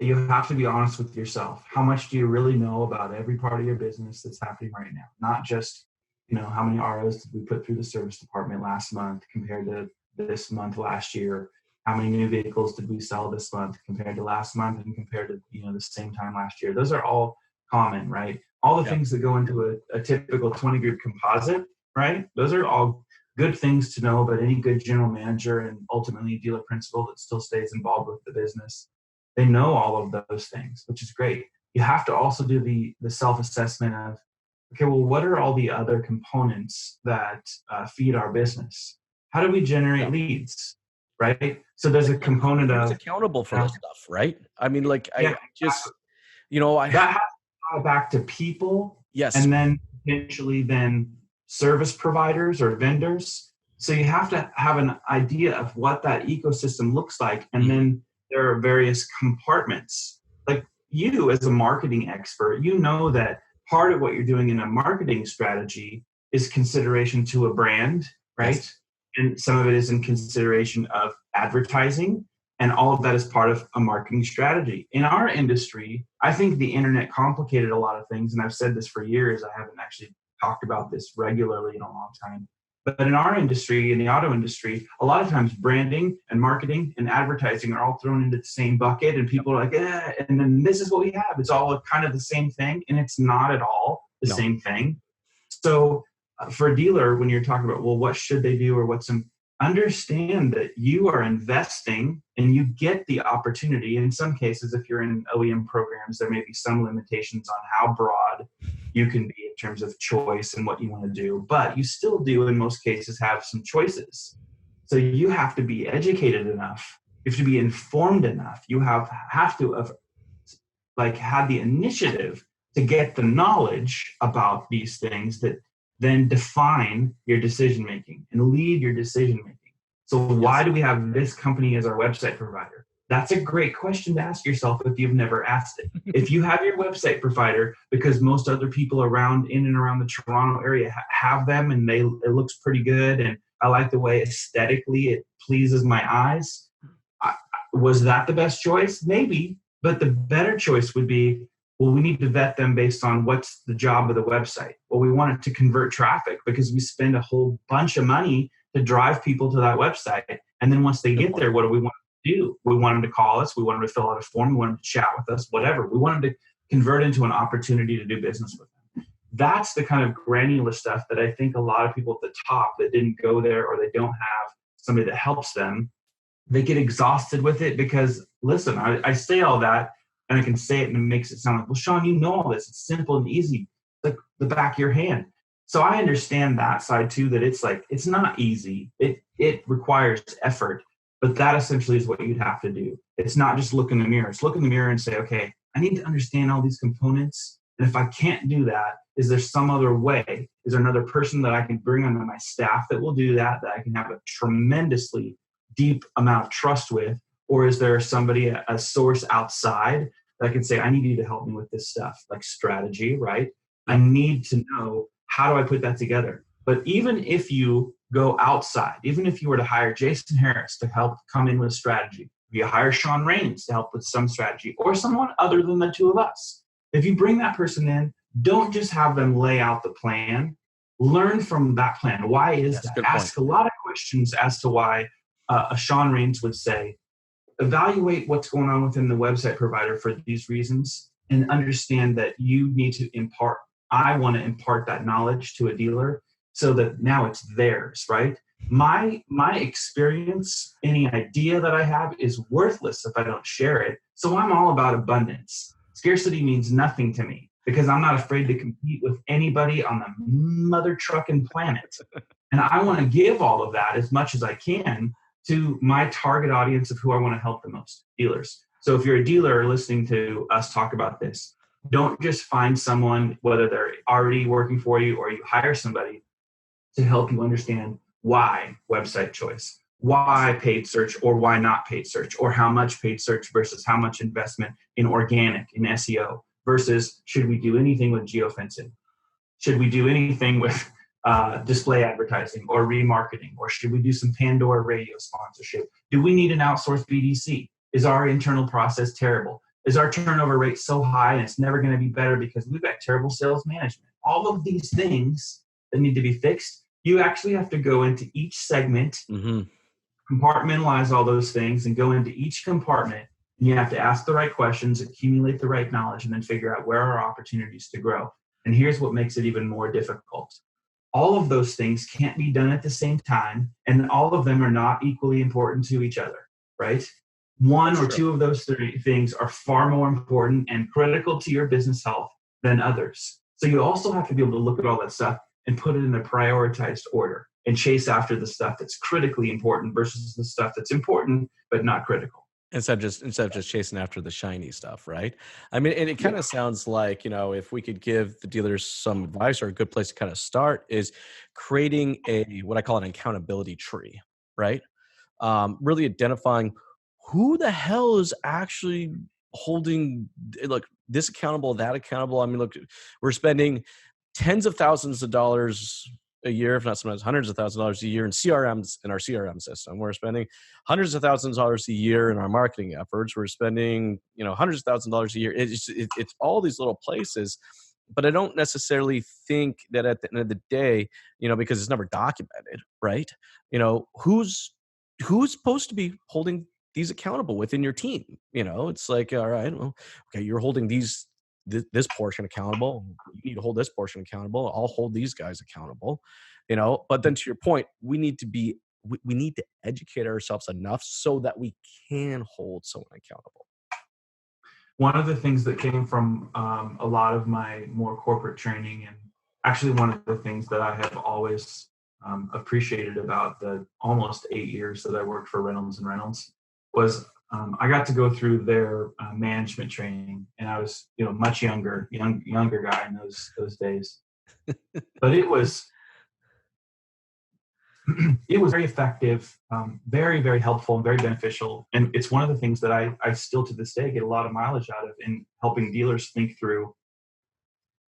you have to be honest with yourself. How much do you really know about every part of your business that's happening right now? Not just, how many ROs did we put through the service department last month compared to this month last year? How many new vehicles did we sell this month compared to last month and compared to, the same time last year? Those are all common, right? All the things that go into a typical 20 group composite, right? Those are all good things to know about any good general manager and ultimately dealer principal that still stays involved with the business. They know all of those things, which is great. You have to also do the self-assessment of, okay, well, what are all the other components that feed our business? How do we generate leads, right? So there's a component of accountable for this stuff, right? I mean, that has to tie back to people, yes, and then potentially service providers or vendors. So you have to have an idea of what that ecosystem looks like. And then there are various compartments. Like you as a marketing expert, you know that part of what you're doing in a marketing strategy is consideration to a brand, right? Yes. And some of it is in consideration of advertising. And all of that is part of a marketing strategy. In our industry, I think the internet complicated a lot of things. And I've said this for years. I haven't actually talked about this regularly in a long time. But in our industry, in the auto industry, a lot of times branding and marketing and advertising are all thrown into the same bucket. And people are like, and then this is what we have. It's all kind of the same thing. And it's not at all the same thing. So for a dealer, when you're talking about, well, what should they do or what's some, understand that you are investing and you get the opportunity. In some cases, if you're in OEM programs, there may be some limitations on how broad you can be in terms of choice and what you want to do, but you still do in most cases have some choices. So you have to be educated enough. You have to be informed enough. You have to have like had the initiative to get the knowledge about these things that then define your decision making and lead your decision making. So why do we have this company as our website provider? That's a great question to ask yourself if you've never asked it. If you have your website provider because most other people around in and around the Toronto area have them and it looks pretty good and I like the way aesthetically it pleases my eyes, was that the best choice? Maybe, but the better choice would be, well, we need to vet them based on what's the job of the website. Well, we want it to convert traffic because we spend a whole bunch of money to drive people to that website. And then once they get there, what do we want to do? We want them to call us. We want them to fill out a form. We want them to chat with us, whatever. We want them to convert into an opportunity to do business with them. That's the kind of granular stuff that I think a lot of people at the top that didn't go there or they don't have somebody that helps them, they get exhausted with it because, listen, I say all that, and I can say it and it makes it sound like, well, Sean, you know all this. It's simple and easy, like the back of your hand. So I understand that side too, that it's like, it's not easy. It requires effort, but that essentially is what you'd have to do. It's not just look in the mirror. It's look in the mirror and say, okay, I need to understand all these components. And if I can't do that, is there some other way? Is there another person that I can bring onto my staff that will do that I can have a tremendously deep amount of trust with? Or is there somebody, a source outside that I can say, I need you to help me with this stuff, like strategy, right? I need to know, how do I put that together? But even if you go outside, even if you were to hire Jason Harris to help come in with strategy, if you hire Sean Rains to help with some strategy, or someone other than the two of us, if you bring that person in, don't just have them lay out the plan. Learn from that plan. Why is that? Ask a lot of questions as to why a Sean Rains would say, evaluate what's going on within the website provider for these reasons and understand that you need to impart. I want to impart that knowledge to a dealer so that now it's theirs, right? My experience, any idea that I have is worthless if I don't share it. So I'm all about abundance. Scarcity means nothing to me because I'm not afraid to compete with anybody on the mother trucking planet. And I want to give all of that as much as I can to my target audience of who I want to help the most, dealers. So if you're a dealer listening to us talk about this, don't just find someone, whether they're already working for you or you hire somebody to help you understand why website choice, why paid search or why not paid search, or how much paid search versus how much investment in organic, in SEO, versus should we do anything with geofencing? Should we do anything with display advertising or remarketing, or should we do some Pandora radio sponsorship? Do we need an outsourced BDC? Is our internal process terrible? Is our turnover rate so high and it's never going to be better because we've got terrible sales management? All of these things that need to be fixed, you actually have to go into each segment, compartmentalize all those things and go into each compartment. And you have to ask the right questions, accumulate the right knowledge, and then figure out where are opportunities to grow. And here's what makes it even more difficult. All of those things can't be done at the same time, and all of them are not equally important to each other, right? One or two of those three things are far more important and critical to your business health than others. So you also have to be able to look at all that stuff and put it in a prioritized order and chase after the stuff that's critically important versus the stuff that's important but not critical. instead of just chasing after the shiny stuff, right? I mean, and it kind of sounds like, if we could give the dealers some advice, or a good place to kind of start is creating what I call an accountability tree, right? Really identifying who the hell is actually holding, look, this accountable, that accountable. I mean, look, we're spending tens of thousands of dollars a year, if not sometimes hundreds of thousands of dollars a year in CRMs, in our CRM system. We're spending hundreds of thousands of dollars a year in our marketing efforts. We're spending, hundreds of thousands of dollars a year. It's all these little places, but I don't necessarily think that at the end of the day, because it's never documented, right? Who's supposed to be holding these accountable within your team? It's like, all right, well, okay, you're holding this portion accountable. You need to hold this portion accountable. I'll hold these guys accountable. But then to your point, we need to educate ourselves enough so that we can hold someone accountable. One of the things that came from a lot of my more corporate training, and actually one of the things that I have always appreciated about the almost 8 years that I worked for Reynolds and Reynolds, was I got to go through their management training, and I was, much younger guy in those days, but it was very effective, very, very helpful, and very beneficial. And it's one of the things that I still to this day get a lot of mileage out of in helping dealers think through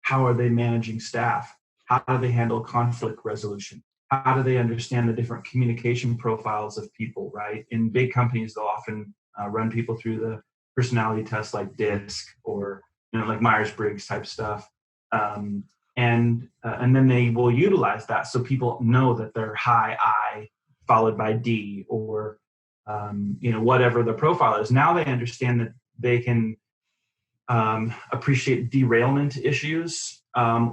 how are they managing staff? How do they handle conflict resolution? How do they understand the different communication profiles of people, right? In big companies, they'll often run people through the personality tests like DISC or, like Myers-Briggs type stuff. And then they will utilize that so people know that they're high I followed by D, or, whatever the profile is. Now they understand that they can appreciate derailment issues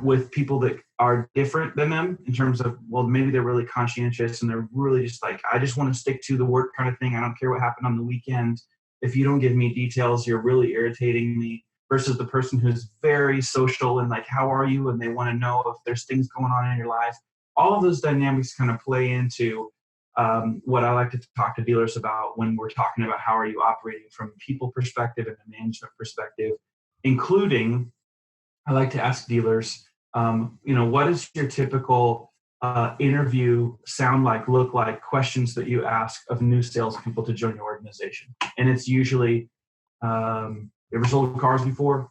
with people that are different than them in terms of, well, maybe they're really conscientious and they're really just like, I just want to stick to the work kind of thing. I don't care what happened on the weekend. If you don't give me details, you're really irritating me. Versus the person who's very social and like, how are you? And they want to know if there's things going on in your life. All of those dynamics kind of play into what I like to talk to dealers about when we're talking about how are you operating from a people perspective and a management perspective, including, I like to ask dealers, what is your typical interview sound like, look like, questions that you ask of new salespeople to join your organization? And it's usually, you ever sold cars before?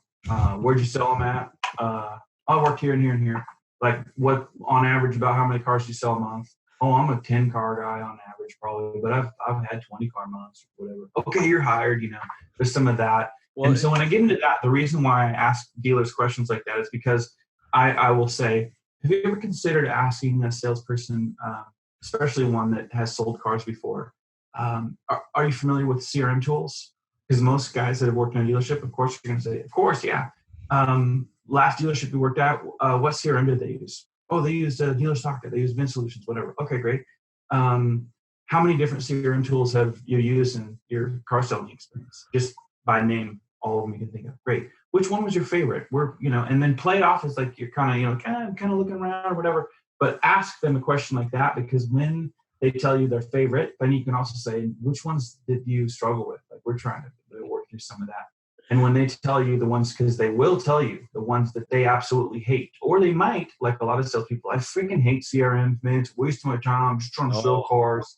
Where'd you sell them at? I work here and here and here. Like, what, on average, about how many cars do you sell a month? Oh, I'm a 10-car guy on average, probably, but I've had 20-car months or whatever. Okay, you're hired, there's some of that. Well, and so when I get into that, the reason why I ask dealers questions like that is because I will say, have you ever considered asking a salesperson, especially one that has sold cars before, are you familiar with CRM tools? Because most guys that have worked in a dealership, of course, you're going to say, of course, yeah. Last dealership you worked at, what CRM did they use? Oh, they used Dealer Socket. They used Vin Solutions, whatever. Okay, great. How many different CRM tools have you used in your car selling experience? Just by name, all of them you can think of. Great. Which one was your favorite? And then play it off as like you're kind of looking around or whatever. But ask them a question like that, because when they tell you their favorite, then you can also say, which ones did you struggle with? Like, we're trying to work through some of that. And when they tell you the ones, because they will tell you the ones that they absolutely hate, or they might, like a lot of salespeople, I freaking hate CRM, man, it's wasting my time, I'm just trying to sell cars.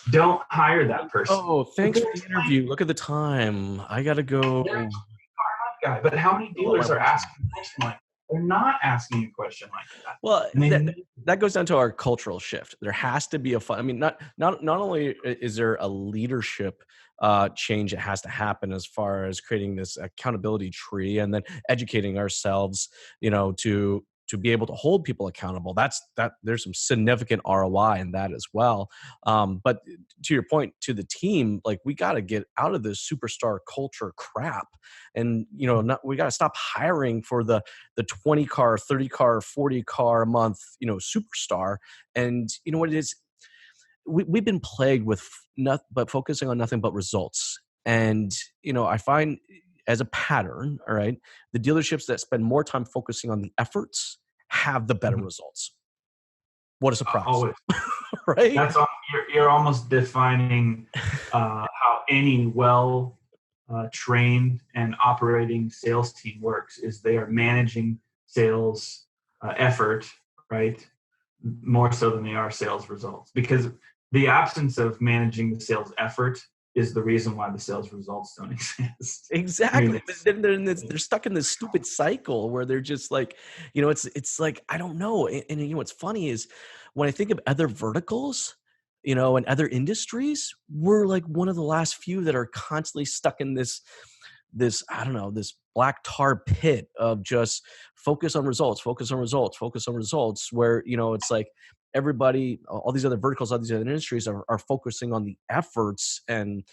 Don't hire that person. Oh, thanks for the interview. Look at the time. I got to go. Guy. But how many dealers are asking a question like that? They're not asking a question like that. Well, that goes down to our cultural shift. There has to be not only is there a leadership change that has to happen as far as creating this accountability tree, and then educating ourselves, to be able to hold people accountable. There's some significant ROI in that as well. But to your point, to the team, like, we got to get out of this superstar culture crap, and we got to stop hiring for the 20 car, 30 car, 40 car a month, superstar. And you know what it is? We've been plagued with but focusing on nothing but results. And I find, as a pattern, all right, the dealerships that spend more time focusing on the efforts have the better results. What a surprise. Always. Right? That's all, you're almost defining how any well trained and operating sales team works. Is they are managing sales effort, right? More so than they are sales results, because the absence of managing the sales effort is the reason why the sales results don't exist. Exactly. I mean, But then they're stuck in this stupid cycle where they're just like, it's like, I don't know. And what's funny is when I think of other verticals, and other industries, we're like one of the last few that are constantly stuck in this, I don't know, this black tar pit of just focus on results, focus on results, focus on results, where, it's like everybody, all these other verticals, all these other industries are focusing on the efforts, and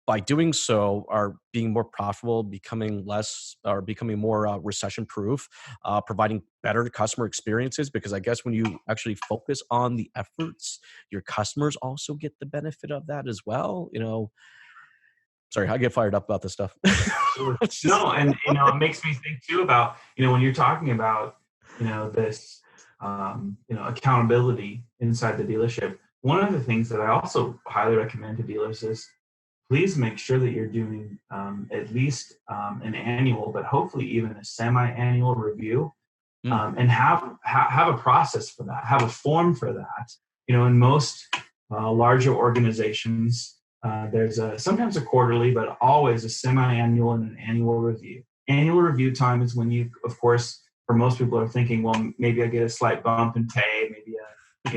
by doing so are being more profitable, becoming more recession proof, providing better customer experiences, because I guess when you actually focus on the efforts, your customers also get the benefit of that as well. Sorry, I get fired up about this stuff. No, and it makes me think too about when you're talking about this accountability inside the dealership. One of the things that I also highly recommend to dealers is please make sure that you're doing at least an annual, but hopefully even a semi-annual review, and have a process for that, have a form for that. In most larger organizations, there's sometimes a quarterly, but always a semi-annual and an annual review. Annual review time is when you, of course, for most people are thinking, well, maybe I get a slight bump in pay, maybe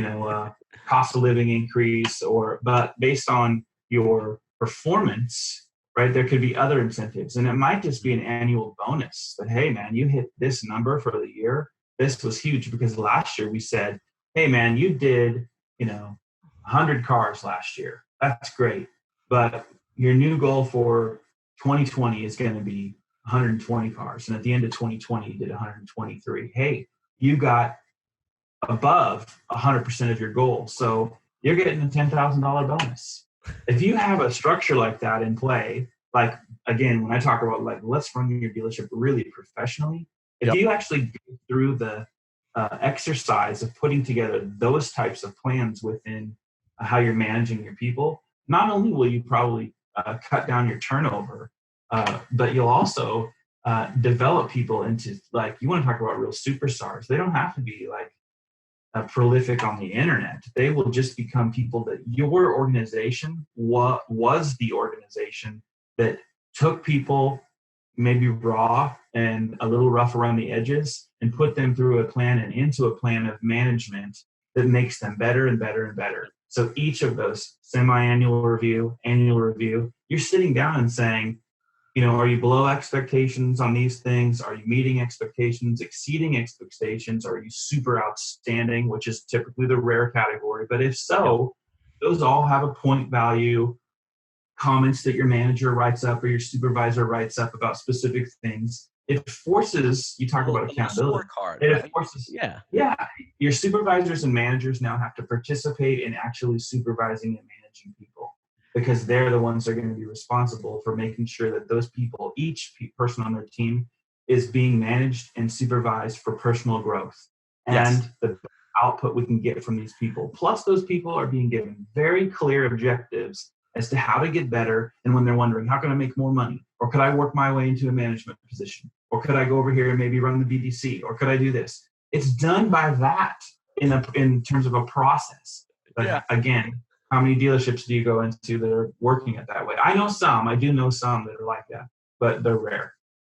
a cost of living increase, but based on your performance, right, there could be other incentives. And it might just be an annual bonus that, hey, man, you hit this number for the year. This was huge because last year we said, hey, man, you did, 100 cars last year. That's great. But your new goal for 2020 is going to be 120 cars. And at the end of 2020, you did 123. Hey, you got above 100% of your goal. So you're getting a $10,000 bonus. If you have a structure like that in play, like, again, when I talk about let's run your dealership really professionally, if you actually go through the exercise of putting together those types of plans within how you're managing your people, not only will you probably cut down your turnover, but you'll also develop people into, you want to talk about real superstars. They don't have to be prolific on the internet. They will just become people that your organization was the organization that took people maybe raw and a little rough around the edges and put them through a plan and into a plan of management that makes them better and better and better. So each of those semi-annual review, annual review, you're sitting down and saying, are you below expectations on these things? Are you meeting expectations, exceeding expectations? Are you super outstanding, which is typically the rare category? But if so, those all have a point value, comments that your manager writes up or your supervisor writes up about specific things. It forces, you talk about accountability. It forces, your supervisors and managers now have to participate in actually supervising and managing people, because they're the ones that are going to be responsible for making sure that those people, each person on their team, is being managed and supervised for personal growth and the output we can get from these people. Plus, those people are being given very clear objectives as to how to get better. And when they're wondering, how can I make more money? Or could I work my way into a management position? Or could I go over here and maybe run the BDC? Or could I do this? It's done by that in terms of a process. But again, how many dealerships do you go into that are working it that way? I do know some that are like that, but they're rare.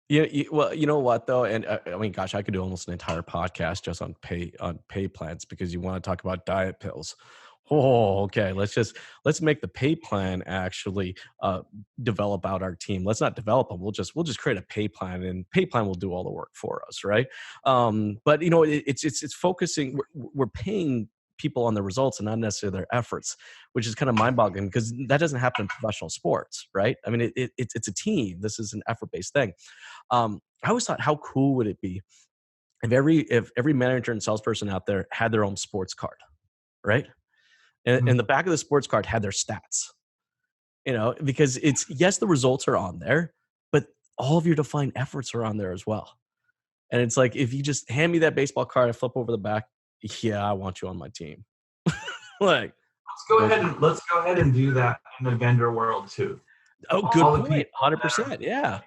Yeah. Well, you know what though? And I mean, gosh, I could do almost an entire podcast just on pay plans, because you want to talk about diet pills. Oh, okay. Let's make the pay plan actually develop out our team. Let's not develop them. We'll just create a pay plan, and pay plan will do all the work for us, right? But it's focusing. We're paying people on the results and not necessarily their efforts, which is kind of mind-boggling, because that doesn't happen in professional sports, right? I mean, it's a team. This is an effort-based thing. I always thought, how cool would it be if every manager and salesperson out there had their own sports card, right? And the back of the sports card had their stats, because the results are on there, but all of your defined efforts are on there as well. And it's like, if you just hand me that baseball card, I flip over the back, yeah, I want you on my team. Like, let's go ahead and do that in the vendor world too. oh, good All the point. people that 100%. Yeah.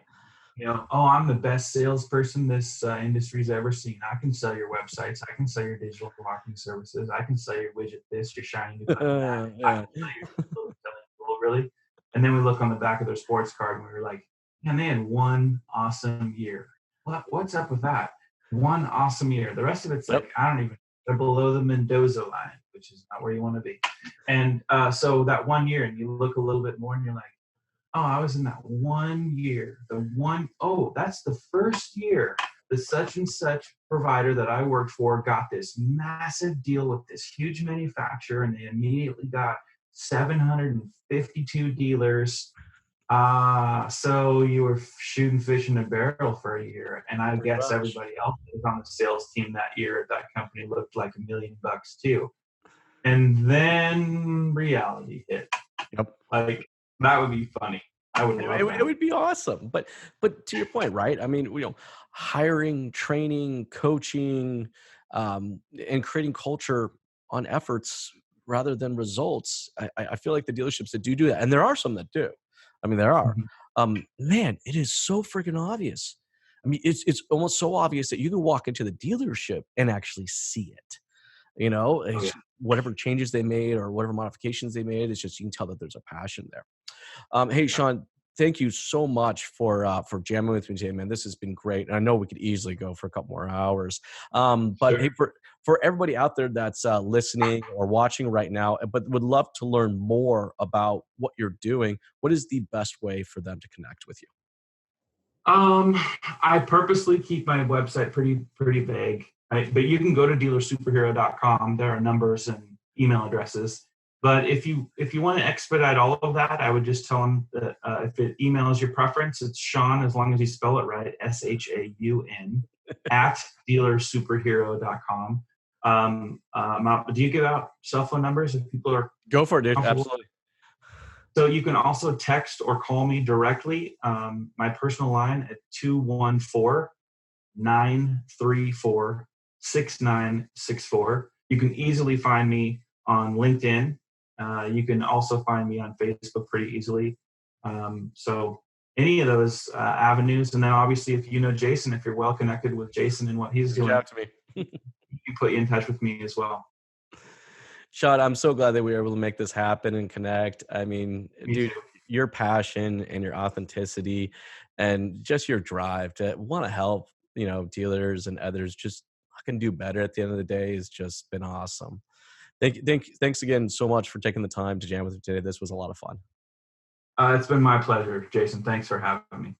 oh, I'm the best salesperson this industry's ever seen. I can sell your websites. I can sell your digital marketing services. I can sell your widget this, your shiny new button that. I Yeah. can sell your digital tool, really. And then we look on the back of their sports card and we were like, man, they had one awesome year. What's up with that? One awesome year. The rest of it's like, I don't even, they're below the Mendoza line, which is not where you want to be. And so that 1 year, and you look a little bit more and you're like, oh, I was in that 1 year. That's the first year the such and such provider that I worked for got this massive deal with this huge manufacturer, and they immediately got 752 dealers. So you were shooting fish in a barrel for a year. And I guess everybody else that was on the sales team that year at that company looked like $1 million too. And then reality hit. Yep. Like, that would be funny. I would love that. It would be awesome. But to your point, right? I mean, hiring, training, coaching, and creating culture on efforts rather than results. I feel like the dealerships that do that, and there are some that do. I mean, there are. Man, it is so freaking obvious. I mean, it's almost so obvious that you can walk into the dealership and actually see it. Whatever changes they made or whatever modifications they made, it's just you can tell that there's a passion there. Hey, Sean, thank you so much for jamming with me today, man. This has been great. And I know we could easily go for a couple more hours. But sure. Hey, for everybody out there that's listening or watching right now, but would love to learn more about what you're doing, what is the best way for them to connect with you? I purposely keep my website pretty vague, right? But you can go to dealersuperhero.com. There are numbers and email addresses. But if you want to expedite all of that, I would just tell them that if email is your preference, it's Sean, as long as you spell it right, SHAUN, at dealersuperhero.com. Do you give out cell phone numbers if people are Go for it, dude. Absolutely. So you can also text or call me directly. My personal line at 214-934-6964. You can easily find me on LinkedIn. You can also find me on Facebook pretty easily. So any of those avenues. And then obviously if you know Jason, if you're well connected with Jason and what he's doing, reach out to me. He can put you in touch with me as well. Sean, I'm so glad that we were able to make this happen and connect. I mean, dude, your passion and your authenticity and just your drive to want to help, dealers and others just fucking do better at the end of the day has just been awesome. Thanks again so much for taking the time to jam with me today. This was a lot of fun. It's been my pleasure, Jason. Thanks for having me.